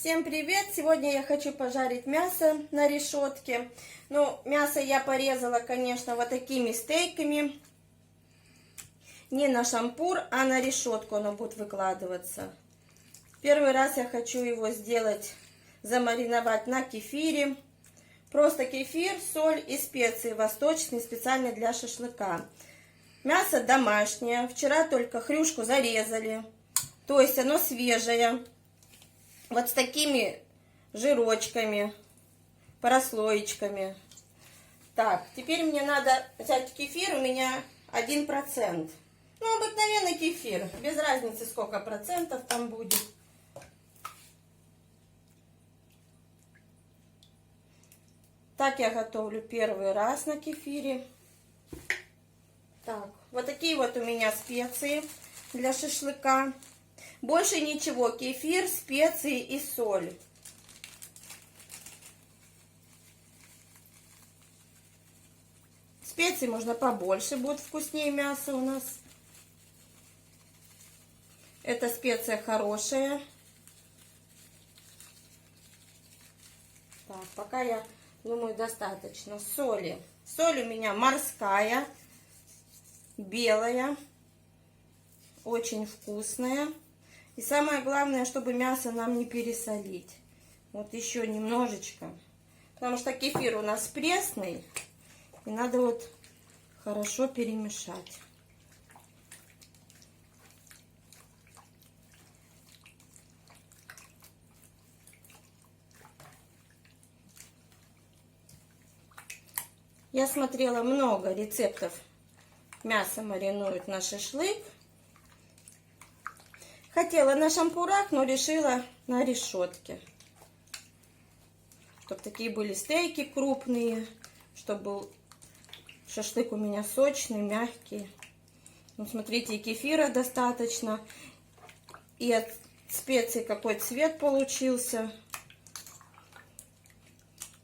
Всем привет! Сегодня я хочу пожарить мясо на решетке. Ну, мясо я порезала, конечно, вот такими стейками. Не на шампур, а на решетку оно будет выкладываться. Первый раз я хочу его сделать, замариновать на кефире. Просто кефир, соль и специи восточные, специально для шашлыка. Мясо домашнее. Вчера только хрюшку зарезали. То есть оно свежее. Вот с такими жирочками, прослоечками. Так, теперь мне надо взять кефир, у меня 1%. Ну, обыкновенный кефир, без разницы сколько процентов там будет. Так я готовлю первый раз на кефире. Так, вот такие вот у меня специи для шашлыка. Больше ничего, кефир, специи и соль. Специй можно побольше, будет вкуснее мясо у нас. Эта специя хорошая. Так, пока я думаю достаточно соли. Соль у меня морская, белая, очень вкусная. И самое главное, чтобы мясо нам не пересолить. Вот еще немножечко. Потому что кефир у нас пресный. И надо вот хорошо перемешать. Я смотрела много рецептов. Мясо маринуют на шашлык. Хотела на шампурах, но решила на решетке. Чтобы такие были стейки крупные. Чтобы был шашлык у меня сочный, мягкий. Ну, смотрите, и кефира достаточно. И от специй какой цвет получился.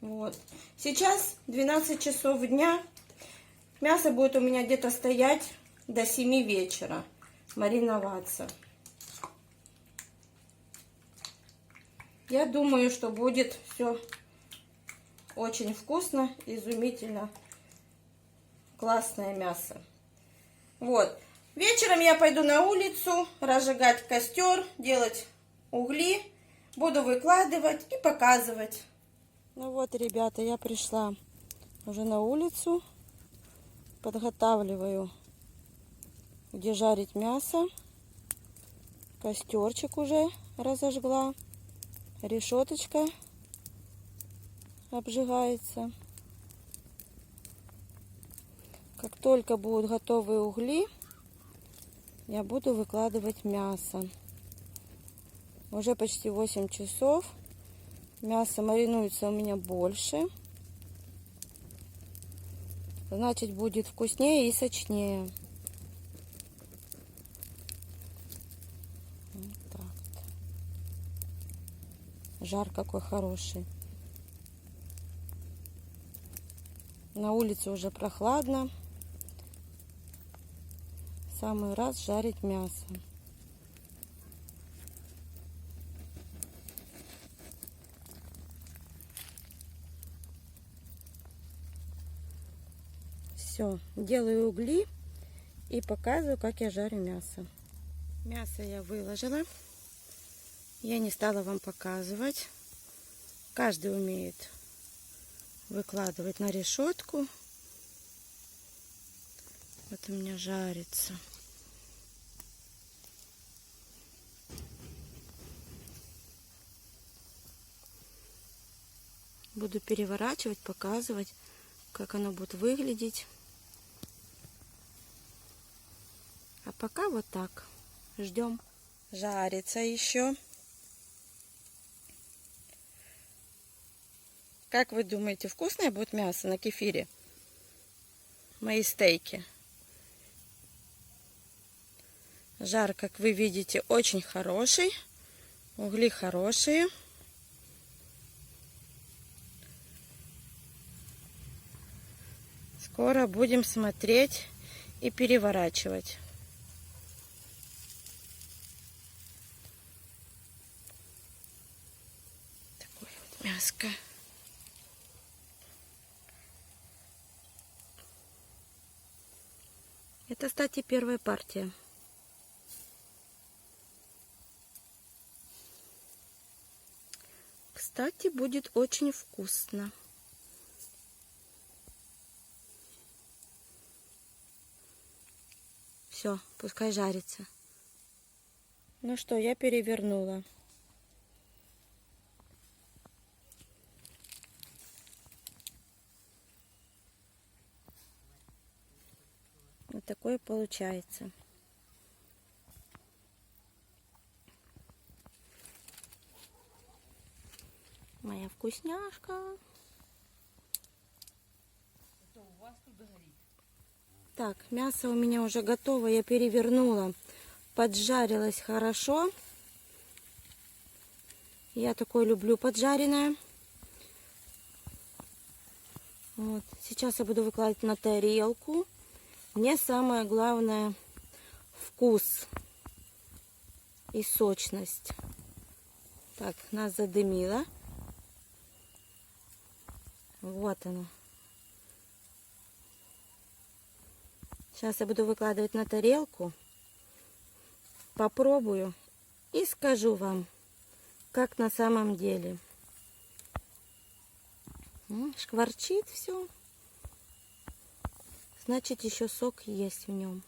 Вот. Сейчас 12 часов дня. Мясо будет у меня где-то стоять до 7 вечера. Мариноваться. Я думаю, что будет все очень вкусно, изумительно. Классное мясо. Вот. Вечером я пойду на улицу разжигать костер, делать угли. Буду выкладывать и показывать. Ну вот, ребята, я пришла уже на улицу. Подготавливаю, где жарить мясо. Костерчик уже разожгла. Решеточка обжигается. Как только будут готовые угли, я буду выкладывать мясо. Уже почти 8 часов. Мясо маринуется у меня больше. Значит, будет вкуснее и сочнее. Вот так вот. Жар какой хороший. На улице уже прохладно. Самый раз жарить мясо. Все, делаю угли и показываю, как я жарю мясо. Мясо я выложила. Я не стала вам показывать. Каждый умеет выкладывать на решетку. Вот у меня жарится. Буду переворачивать, показывать, как оно будет выглядеть. А пока вот так. Ждем. Жарится еще. Как вы думаете, вкусное будет мясо на кефире? Мои стейки. Жар, как вы видите, очень хороший. Угли хорошие. Скоро будем смотреть и переворачивать. мяско. Это, кстати, первая партия. Кстати, будет очень вкусно. Все, пускай жарится. Ну что, я перевернула. Вот такое получается. Моя вкусняшка. Так, мясо у меня уже готово. Я перевернула. Поджарилось хорошо. Я такое люблю поджаренное. Вот. Сейчас я буду выкладывать на тарелку. Мне самое главное вкус и сочность. Так, нас задымило. Вот оно. Сейчас я буду выкладывать на тарелку. Попробую и скажу вам, как на самом деле. Шкварчит все. Значит, еще сок есть в нем.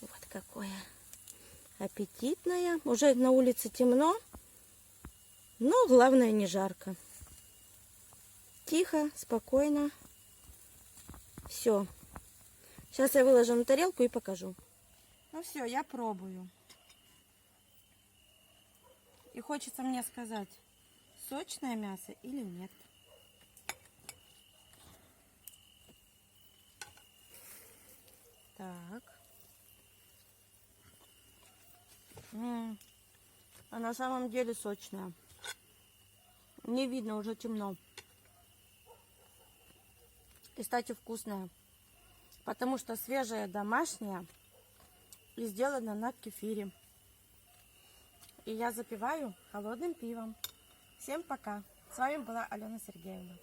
Вот какое аппетитное. Уже на улице темно, но главное не жарко. Тихо, спокойно. Все. Сейчас я выложу на тарелку и покажу. Ну все, я пробую. И хочется мне сказать, сочное мясо или нет. Так. А на самом деле сочное. Не видно, уже темно. И, кстати, вкусное. Потому что свежее, домашнее и сделано на кефире. И я запиваю холодным пивом. Всем пока. С вами была Алена Сергеевна.